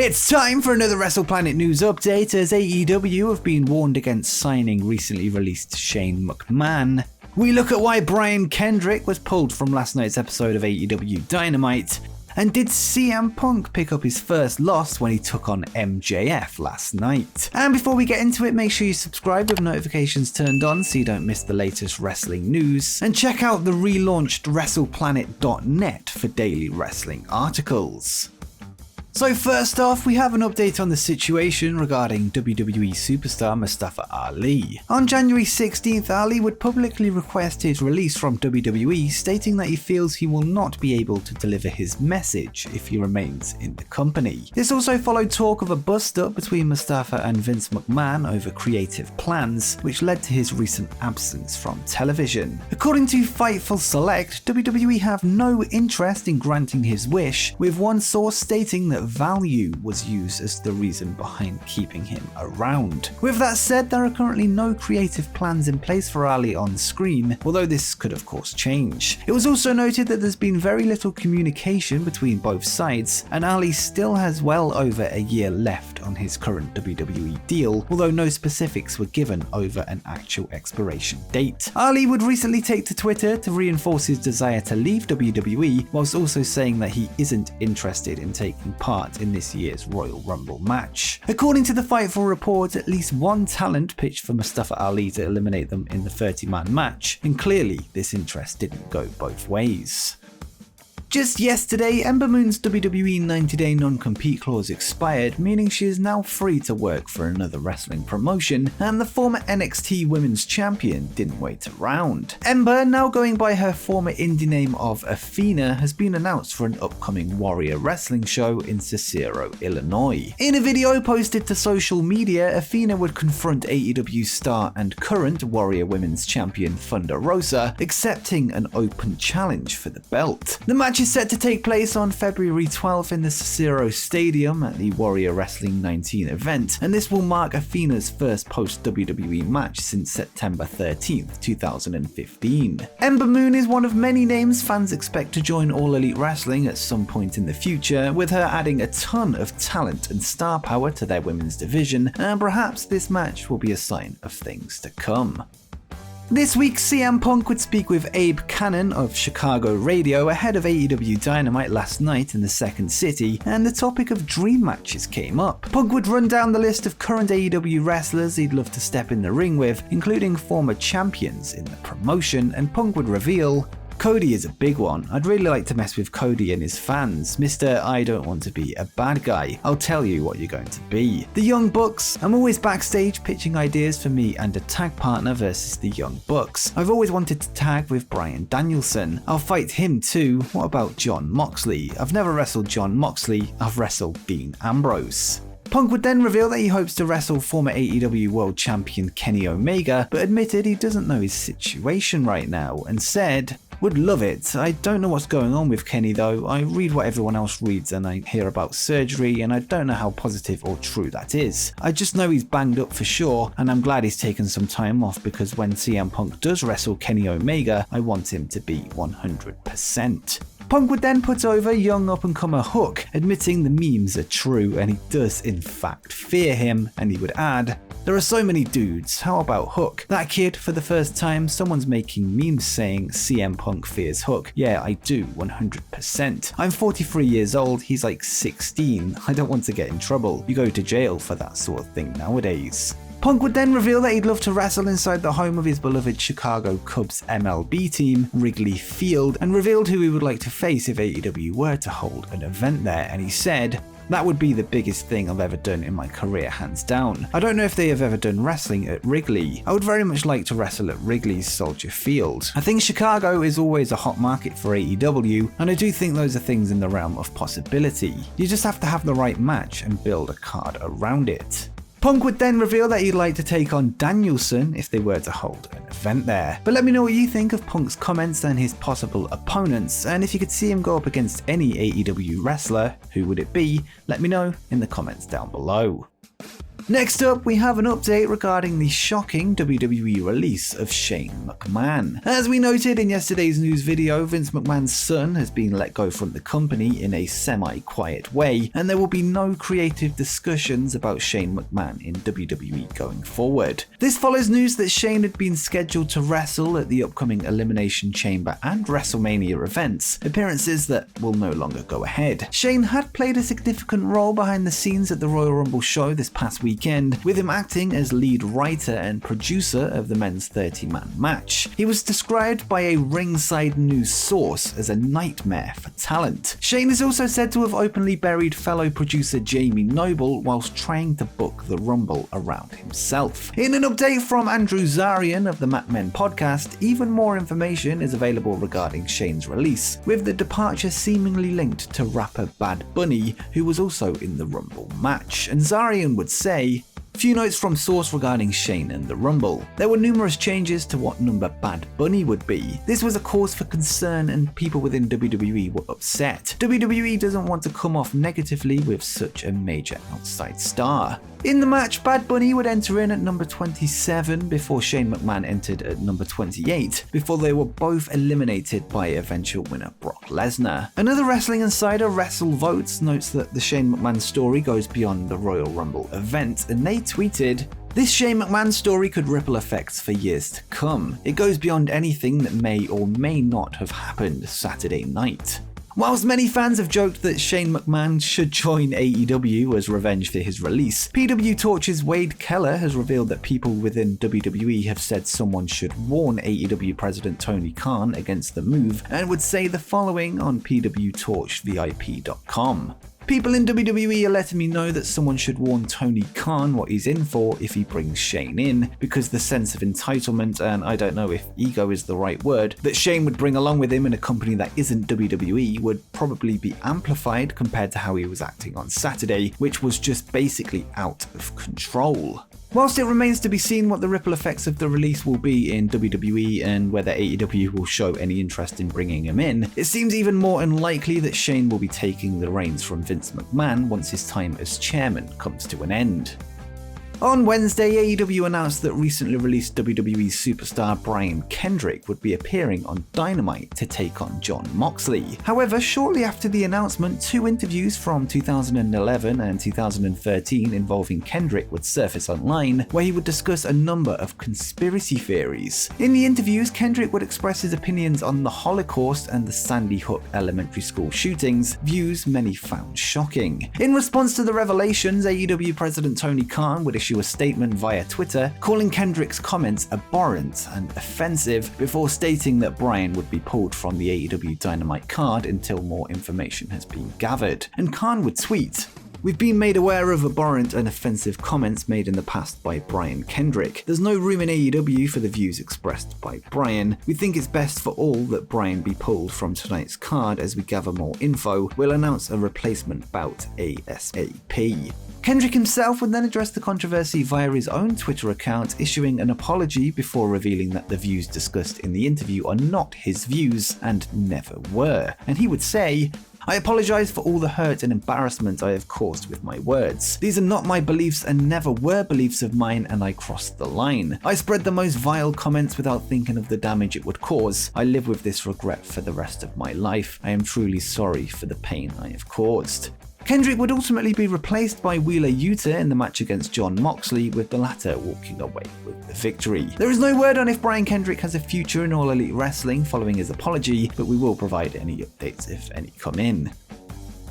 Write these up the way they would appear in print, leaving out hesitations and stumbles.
It's time for another WrestlePlanet news update as AEW have been warned against signing recently released Shane McMahon. We look at why Brian Kendrick was pulled from last night's episode of AEW Dynamite. And did CM Punk pick up his first loss when he took on MJF last night? And before we get into it, make sure you subscribe with notifications turned on so you don't miss the latest wrestling news. And check out the relaunched WrestlePlanet.net for daily wrestling articles. So first off, we have an update on the situation regarding WWE superstar Mustafa Ali. On January 16th, Ali would publicly request his release from WWE, stating that he feels he will not be able to deliver his message if he remains in the company. This also followed talk of a bust-up between Mustafa and Vince McMahon over creative plans, which led to his recent absence from television. According to Fightful Select, WWE have no interest in granting his wish, with one source stating that value was used as the reason behind keeping him around. With that said, there are currently no creative plans in place for Ali on screen, although this could of course change. It was also noted that there's been very little communication between both sides, and Ali still has well over a year left on his current WWE deal, although no specifics were given over an actual expiration date. Ali would recently take to Twitter to reinforce his desire to leave WWE, whilst also saying that he isn't interested in taking part in this year's Royal Rumble match. According to the Fightful report, at least one talent pitched for Mustafa Ali to eliminate them in the 30-man match, and clearly this interest didn't go both ways. Just yesterday, Ember Moon's WWE 90-day non-compete clause expired, meaning she is now free to work for another wrestling promotion, and the former NXT Women's Champion didn't wait around. Ember, now going by her former indie name of Athena, has been announced for an upcoming Warrior Wrestling show in Cicero, Illinois. In a video posted to social media, Athena would confront AEW star and current Warrior Women's Champion Thunder Rosa, accepting an open challenge for the belt. The match is set to take place on February 12th in the Cicero Stadium at the Warrior Wrestling 19 event, and this will mark Athena's first post-WWE match since September 13th, 2015. Ember Moon is one of many names fans expect to join All Elite Wrestling at some point in the future, with her adding a ton of talent and star power to their women's division, and perhaps this match will be a sign of things to come. This week, CM Punk would speak with Abe Cannon of Chicago Radio ahead of AEW Dynamite last night in the Second City, and the topic of dream matches came up. Punk would run down the list of current AEW wrestlers he'd love to step in the ring with, including former champions in the promotion, and Punk would reveal, Cody is a big one. I'd really like to mess with Cody and his fans. Mr. I don't want to be a bad guy. I'll tell you what you're going to be. The Young Bucks. I'm always backstage pitching ideas for me and a tag partner versus the Young Bucks. I've always wanted to tag with Bryan Danielson. I'll fight him too. What about Jon Moxley? I've never wrestled Jon Moxley. I've wrestled Dean Ambrose. Punk would then reveal that he hopes to wrestle former AEW World Champion Kenny Omega, but admitted he doesn't know his situation right now, and said, would love it. I don't know what's going on with Kenny though. I read what everyone else reads and I hear about surgery, and I don't know how positive or true that is. I just know he's banged up for sure, and I'm glad he's taken some time off, because when CM Punk does wrestle Kenny Omega, I want him to be 100%. Punk would then put over young up-and-comer Hook, admitting the memes are true and he does in fact fear him, and he would add, there are so many dudes, how about Hook? That kid, for the first time, someone's making memes saying CM Punk fears Hook. Yeah, I do, 100%. I'm 43 years old, he's like 16. I don't want to get in trouble. You go to jail for that sort of thing nowadays. Punk would then reveal that he'd love to wrestle inside the home of his beloved Chicago Cubs MLB team, Wrigley Field, and revealed who he would like to face if AEW were to hold an event there, and he said, that would be the biggest thing I've ever done in my career, hands down. I don't know if they have ever done wrestling at Wrigley. I would very much like to wrestle at Wrigley's Soldier Field. I think Chicago is always a hot market for AEW, and I do think those are things in the realm of possibility. You just have to have the right match and build a card around it. Punk would then reveal that he'd like to take on Danielson if they were to hold an event there. But let me know what you think of Punk's comments and his possible opponents, and if you could see him go up against any AEW wrestler, who would it be? Let me know in the comments down below. Next up, we have an update regarding the shocking WWE release of Shane McMahon. As we noted in yesterday's news video, Vince McMahon's son has been let go from the company in a semi-quiet way, and there will be no creative discussions about Shane McMahon in WWE going forward. This follows news that Shane had been scheduled to wrestle at the upcoming Elimination Chamber and WrestleMania events, appearances that will no longer go ahead. Shane had played a significant role behind the scenes at the Royal Rumble show this past weekend, with him acting as lead writer and producer of the men's 30-man match. He was described by a ringside news source as a nightmare for talent. Shane is also said to have openly buried fellow producer Jamie Noble whilst trying to book the Rumble around himself. In an update from Andrew Zarian of the Mat Men podcast, even more information is available regarding Shane's release, with the departure seemingly linked to rapper Bad Bunny, who was also in the Rumble match. And Zarian would say, few notes from source regarding Shane and the Rumble. There were numerous changes to what number Bad Bunny would be. This was a cause for concern and people within WWE were upset. WWE doesn't want to come off negatively with such a major outside star. In the match, Bad Bunny would enter in at number 27 before Shane McMahon entered at number 28, before they were both eliminated by eventual winner Brock Lesnar. Another Wrestling Insider, WrestleVotes, notes that the Shane McMahon story goes beyond the Royal Rumble event, and they tweeted, "This Shane McMahon story could ripple effects for years to come. It goes beyond anything that may or may not have happened Saturday night." Whilst many fans have joked that Shane McMahon should join AEW as revenge for his release, PW Torch's Wade Keller has revealed that people within WWE have said someone should warn AEW President Tony Khan against the move, and would say the following on pwtorchvip.com. People in WWE are letting me know that someone should warn Tony Khan what he's in for if he brings Shane in, because the sense of entitlement, and I don't know if ego is the right word, that Shane would bring along with him in a company that isn't WWE would probably be amplified compared to how he was acting on Saturday, which was just basically out of control. Whilst it remains to be seen what the ripple effects of the release will be in WWE and whether AEW will show any interest in bringing him in, it seems even more unlikely that Shane will be taking the reins from Vince McMahon once his time as chairman comes to an end. On Wednesday, AEW announced that recently released WWE superstar Brian Kendrick would be appearing on Dynamite to take on Jon Moxley. However, shortly after the announcement, 2 interviews from 2011 and 2013 involving Kendrick would surface online, where he would discuss a number of conspiracy theories. In the interviews, Kendrick would express his opinions on the Holocaust and the Sandy Hook Elementary School shootings, views many found shocking. In response to the revelations, AEW President Tony Khan would issue a statement via Twitter calling Kendrick's comments abhorrent and offensive, before stating that Brian would be pulled from the AEW Dynamite card until more information has been gathered. And Khan would tweet, "We've been made aware of abhorrent and offensive comments made in the past by Brian Kendrick. There's no room in AEW for the views expressed by Brian. We think it's best for all that Brian be pulled from tonight's card. As we gather more info, we'll announce a replacement bout ASAP." Kendrick himself would then address the controversy via his own Twitter account, issuing an apology before revealing that the views discussed in the interview are not his views and never were. And he would say, "I apologize for all the hurt and embarrassment I have caused with my words. These are not my beliefs and never were beliefs of mine, and I crossed the line. I spread the most vile comments without thinking of the damage it would cause. I live with this regret for the rest of my life. I am truly sorry for the pain I have caused." Kendrick would ultimately be replaced by Wheeler Yuta in the match against Jon Moxley, with the latter walking away with the victory. There is no word on if Brian Kendrick has a future in All Elite Wrestling following his apology, but we will provide any updates if any come in.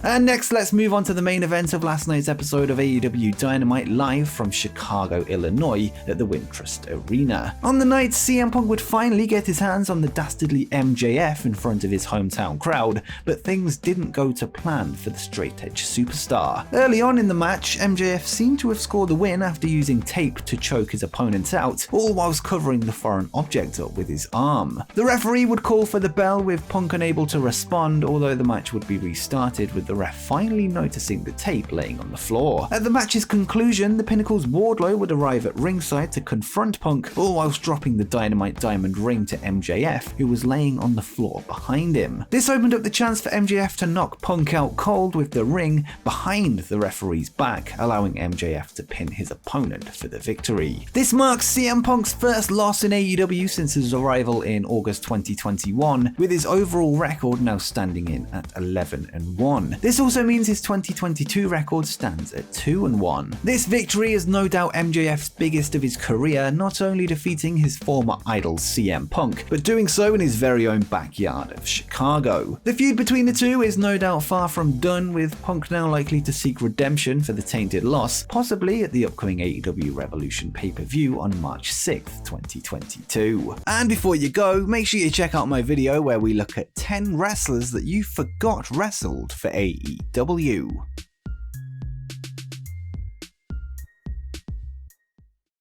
And next, let's move on to the main event of last night's episode of AEW Dynamite, live from Chicago, Illinois at the Wintrust Arena. On the night, CM Punk would finally get his hands on the dastardly MJF in front of his hometown crowd, but things didn't go to plan for the straight-edge superstar. Early on in the match, MJF seemed to have scored the win after using tape to choke his opponent out, all whilst covering the foreign object up with his arm. The referee would call for the bell, with Punk unable to respond, although the match would be restarted with with the ref finally noticing the tape laying on the floor. At the match's conclusion, the Pinnacle's Wardlow would arrive at ringside to confront Punk, all whilst dropping the Dynamite Diamond ring to MJF, who was laying on the floor behind him. This opened up the chance for MJF to knock Punk out cold with the ring behind the referee's back, allowing MJF to pin his opponent for the victory. This marks CM Punk's first loss in AEW since his arrival in August 2021, with his overall record now standing in at 11-1. This also means his 2022 record stands at 2-1. This victory is no doubt MJF's biggest of his career, not only defeating his former idol CM Punk, but doing so in his very own backyard of Chicago. The feud between the two is no doubt far from done, with Punk now likely to seek redemption for the tainted loss, possibly at the upcoming AEW Revolution pay-per-view on March 6th, 2022. And before you go, make sure you check out my video where we look at 10 wrestlers that you forgot wrestled for AEW.